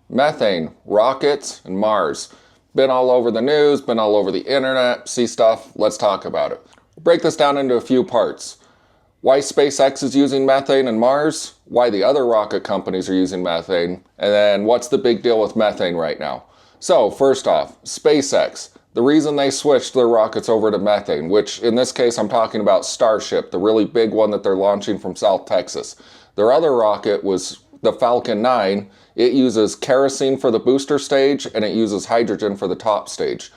Methane, rockets, and Mars. Been all over the news, been all over the internet, see stuff, let's talk about it. Break this down into a few parts. Why SpaceX is using methane and Mars, why the other rocket companies are using methane, and then what's the big deal with methane right now. So first off, SpaceX. The reason they switched their rockets over to methane, which in this case I'm talking about Starship, the really big one that they're launching from South Texas. Their other rocket was the Falcon 9. It uses kerosene for the booster stage and it uses hydrogen for the top stage.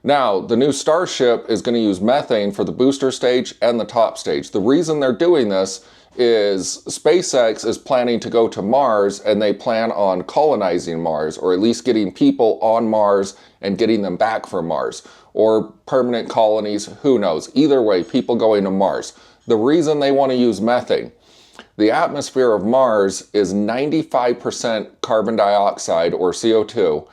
Now, the new Starship is going to use methane for the booster stage and the top stage. The reason they're doing this is SpaceX is planning to go to Mars and they plan on colonizing Mars, or at least getting people on Mars and getting them back from Mars, or permanent colonies, who knows. Either way, people going to Mars. The reason they want to use methane: the atmosphere of Mars is 95% carbon dioxide, or CO2.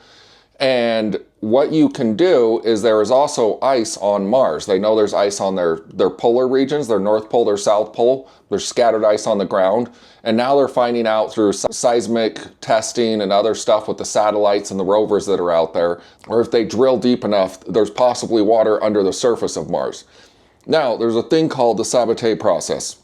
And what you can do is there is also ice on Mars. They know there's ice on their polar regions, their North Pole, their South Pole. There's scattered ice on the ground. And now they're finding out through seismic testing and other stuff with the satellites and the rovers that are out there, or if they drill deep enough, there's possibly water under the surface of Mars. Now, there's a thing called the sabotage process.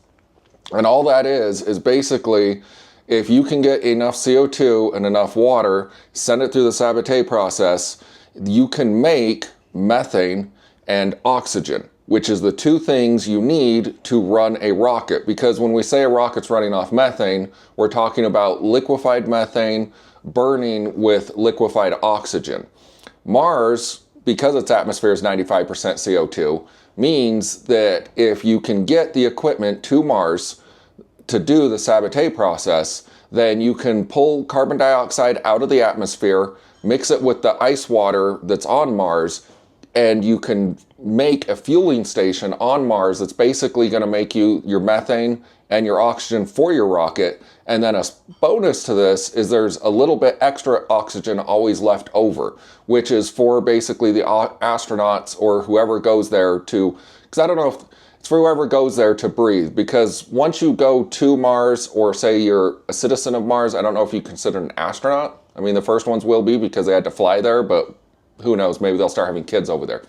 And all that is basically, if you can get enough CO2 and enough water, send it through the sabotage process, you can make methane and oxygen, which is the two things you need to run a rocket. Because when we say a rocket's running off methane, we're talking about liquefied methane burning with liquefied oxygen. Mars, because its atmosphere is 95% CO2, means that if you can get the equipment to Mars to do the sabotage process, then you can pull carbon dioxide out of the atmosphere, mix it with the ice water that's on Mars, and you can make a fueling station on Mars that's basically going to make you your methane and your oxygen for your rocket. And then a bonus to this is there's a little bit extra oxygen always left over, which is for basically the astronauts or whoever goes there to, because I don't know if it's for whoever goes there to breathe, because once you go to Mars, or say you're a citizen of Mars, I don't know if you consider an astronaut. I mean, the first ones will be because they had to fly there, but who knows, maybe they'll start having kids over there.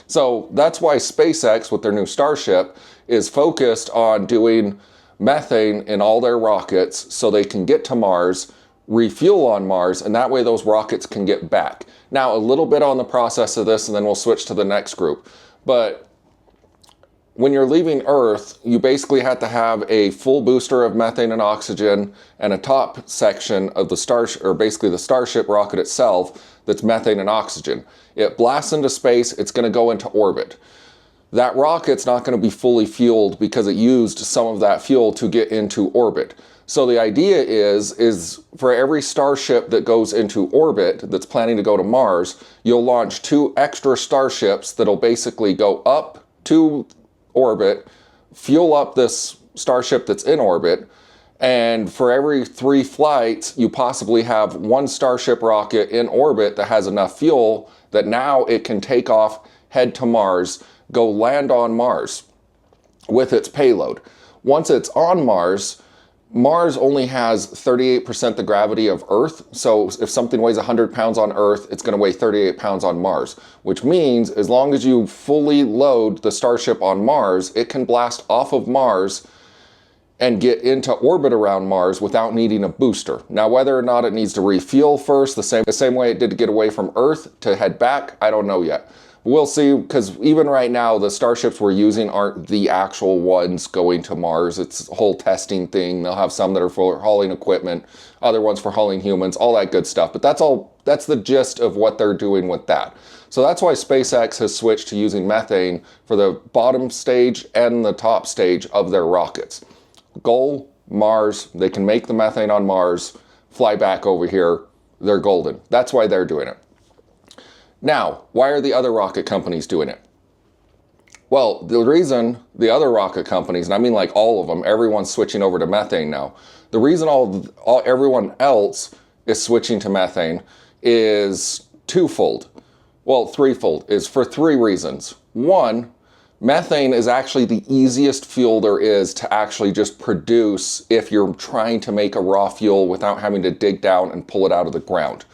So that's why SpaceX, with their new Starship, is focused on doing methane in all their rockets so they can get to Mars, refuel on Mars, and that way those rockets can get back. Now, a little bit on the process of this, and then we'll switch to the next group. But when you're leaving Earth, you basically have to have a full booster of methane and oxygen and a top section of the the Starship rocket itself that's methane and oxygen. It blasts into space, it's going to go into orbit. That rocket's not going to be fully fueled because it used some of that fuel to get into orbit. So the idea is for every Starship that goes into orbit that's planning to go to Mars, you'll launch 2 extra Starships that'll basically go up to orbit, fuel up this Starship that's in orbit, and for every 3 flights, you possibly have 1 Starship rocket in orbit that has enough fuel that now it can take off, head to Mars, go land on Mars with its payload. Once it's on Mars, Mars only has 38% the gravity of Earth. So if something weighs 100 pounds on Earth, it's going to weigh 38 pounds on Mars, which means as long as you fully load the Starship on Mars, it can blast off of Mars and get into orbit around Mars without needing a booster. Now, whether or not it needs to refuel first, the same way it did to get away from Earth to head back, I don't know yet. We'll see, because even right now, the Starships we're using aren't the actual ones going to Mars. It's a whole testing thing. They'll have some that are for hauling equipment, other ones for hauling humans, all that good stuff. But that's the gist of what they're doing with that. So that's why SpaceX has switched to using methane for the bottom stage and the top stage of their rockets. Goal, Mars. They can make the methane on Mars, fly back over here. They're golden. That's why they're doing it. Now, why are the other rocket companies doing it? Well, the reason the other rocket companies, and I mean like all of them, everyone's switching over to methane now. The reason everyone else is switching to methane is twofold. Well, threefold, is for 3 reasons. One, Methane is actually the easiest fuel there is to actually just produce if you're trying to make a raw fuel without having to dig down and pull it out of the ground.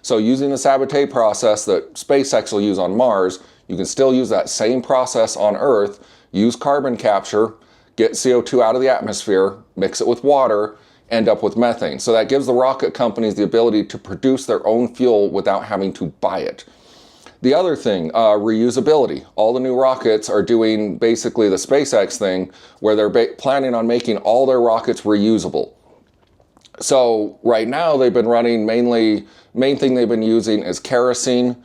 So using the sabotage process that SpaceX will use on Mars, you can still use that same process on Earth, use carbon capture, get CO2 out of the atmosphere, mix it with water, end up with methane. So that gives the rocket companies the ability to produce their own fuel without having to buy it. The other thing, reusability. All the new rockets are doing basically the SpaceX thing where they're planning on making all their rockets reusable. So right now they've been running main thing they've been using is kerosene.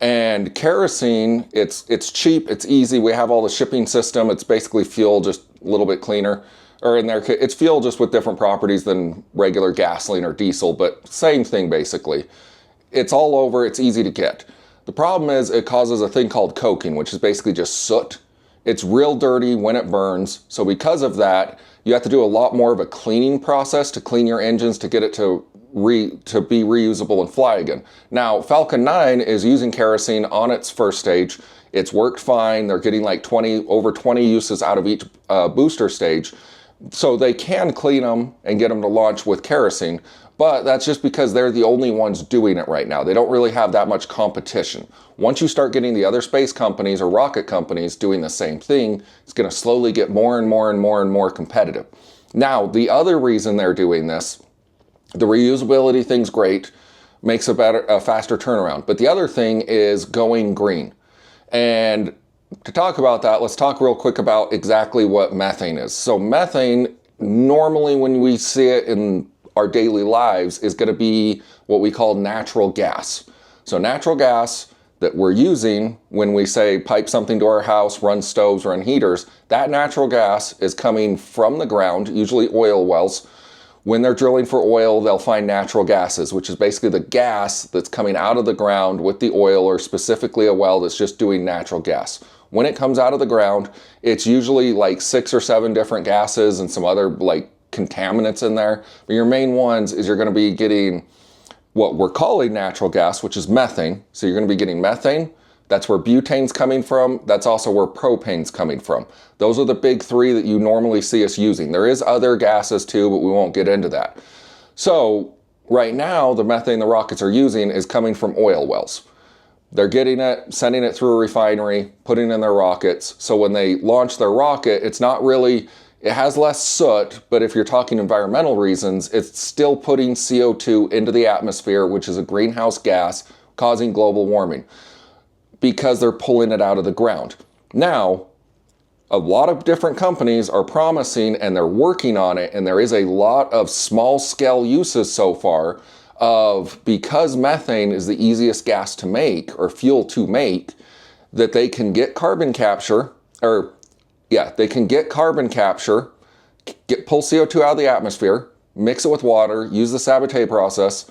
And kerosene, it's cheap, it's easy. We have all the shipping system. It's basically fuel, just a little bit cleaner. Or in there, it's fuel just with different properties than regular gasoline or diesel, but same thing basically. It's all over, it's easy to get. The problem is it causes a thing called coking, which is basically just soot. It's real dirty when it burns. So because of that, you have to do a lot more of a cleaning process to clean your engines to get it to be reusable and fly again. Now, Falcon 9 is using kerosene on its first stage. It's worked fine. They're getting like over 20 uses out of each booster stage. So they can clean them and get them to launch with kerosene. But that's just because they're the only ones doing it right now. They don't really have that much competition. Once you start getting the other space companies or rocket companies doing the same thing, it's going to slowly get more and more and more and more competitive. Now, the other reason they're doing this, the reusability thing's great, makes a faster turnaround. But the other thing is going green. And to talk about that, let's talk real quick about exactly what methane is. So methane, normally when we see it in our daily lives, is going to be what we call natural gas. So natural gas that we're using when we say pipe something to our house, run stoves, run heaters, that natural gas is coming from the ground, usually oil wells. When they're drilling for oil, they'll find natural gases, which is basically the gas that's coming out of the ground with the oil, or specifically a well that's just doing natural gas. When it comes out of the ground, it's usually like 6 or 7 different gases and some other like contaminants in there. But your main ones is you're going to be getting what we're calling natural gas, which is methane. So you're going to be getting methane. That's where butane's coming from. That's also where propane's coming from. Those are the big 3 that you normally see us using. There is other gases too, but we won't get into that. So right now, the methane the rockets are using is coming from oil wells. They're getting it, sending it through a refinery, putting it in their rockets. So when they launch their rocket, it's not really, it has less soot, but if you're talking environmental reasons, it's still putting CO2 into the atmosphere, which is a greenhouse gas causing global warming, because they're pulling it out of the ground. Now, a lot of different companies are promising and they're working on it, and there is a lot of small scale uses so far of, because methane is the easiest gas to make or fuel to make, that they can get carbon capture, pull CO2 out of the atmosphere, mix it with water, use the sabotage process.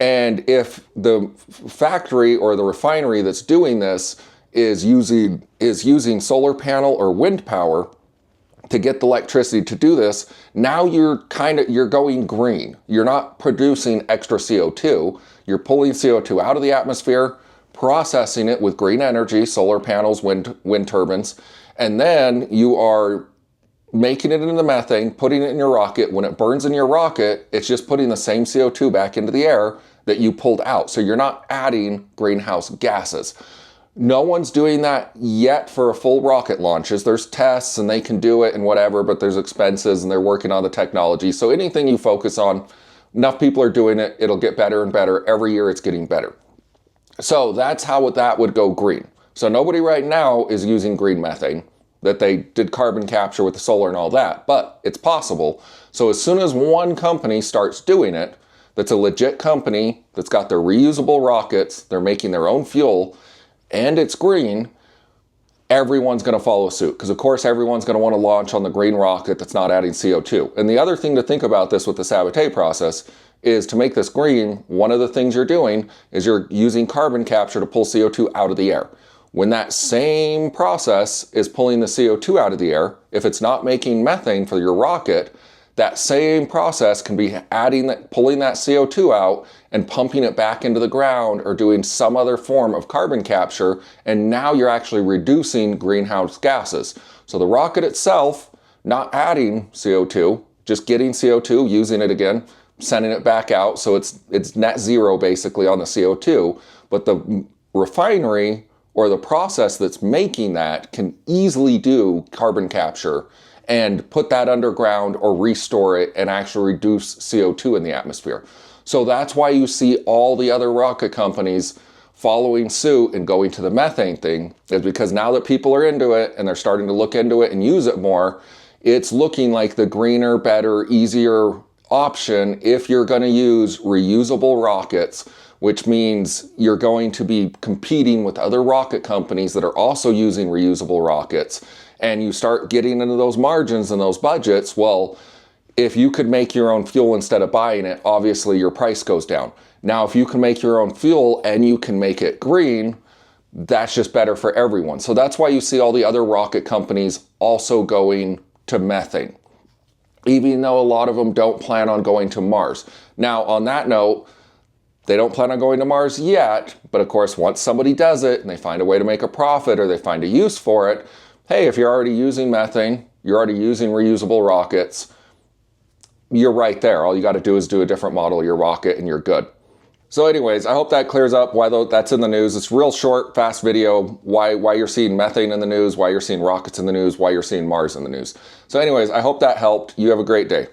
And if the factory or the refinery that's doing this is using solar panel or wind power to get the electricity to do this, now you're going green. You're not producing extra CO2. You're pulling CO2 out of the atmosphere, processing it with green energy, solar panels, wind turbines, and then you are making it into the methane, putting it in your rocket. When it burns in your rocket, it's just putting the same CO2 back into the air that you pulled out. So you're not adding greenhouse gases. No one's doing that yet for a full rocket launches. There's tests and they can do it and whatever, but there's expenses and they're working on the technology. So anything you focus on, enough people are doing it, it'll get better and better. Every year it's getting better. So that's how that would go green. So nobody right now is using green methane, that they did carbon capture with the solar and all that, but it's possible. So as soon as one company starts doing it, that's a legit company that's got their reusable rockets, they're making their own fuel, and it's green, everyone's going to follow suit. Because of course everyone's going to want to launch on the green rocket that's not adding CO2. And the other thing to think about this with the sabotage process is, to make this green, one of the things you're doing is you're using carbon capture to pull CO2 out of the air. When that same process is pulling the CO2 out of the air, if it's not making methane for your rocket, that same process can be pulling that CO2 out and pumping it back into the ground or doing some other form of carbon capture, and now you're actually reducing greenhouse gases. So the rocket itself, not adding CO2, just getting CO2, using it again, sending it back out, so it's net zero basically on the CO2, but the refinery or the process that's making that can easily do carbon capture and put that underground or restore it and actually reduce CO2 in the atmosphere. So that's why you see all the other rocket companies following suit and going to the methane thing, is because now that people are into it and they're starting to look into it and use it more, it's looking like the greener, better, easier option if you're going to use reusable rockets, which means you're going to be competing with other rocket companies that are also using reusable rockets, and you start getting into those margins and those budgets. Well, if you could make your own fuel instead of buying it, obviously your price goes down. Now, if you can make your own fuel and you can make it green, that's just better for everyone. So that's why you see all the other rocket companies also going to methane, even though a lot of them don't plan on going to Mars. Now, on that note, they don't plan on going to Mars yet, but of course, once somebody does it and they find a way to make a profit or they find a use for it, hey, if you're already using methane, you're already using reusable rockets, you're right there. All you got to do is do a different model of your rocket and you're good. So anyways, I hope that clears up why that's in the news. It's a real short, fast video, why you're seeing methane in the news, why you're seeing rockets in the news, why you're seeing Mars in the news. So anyways, I hope that helped. You have a great day.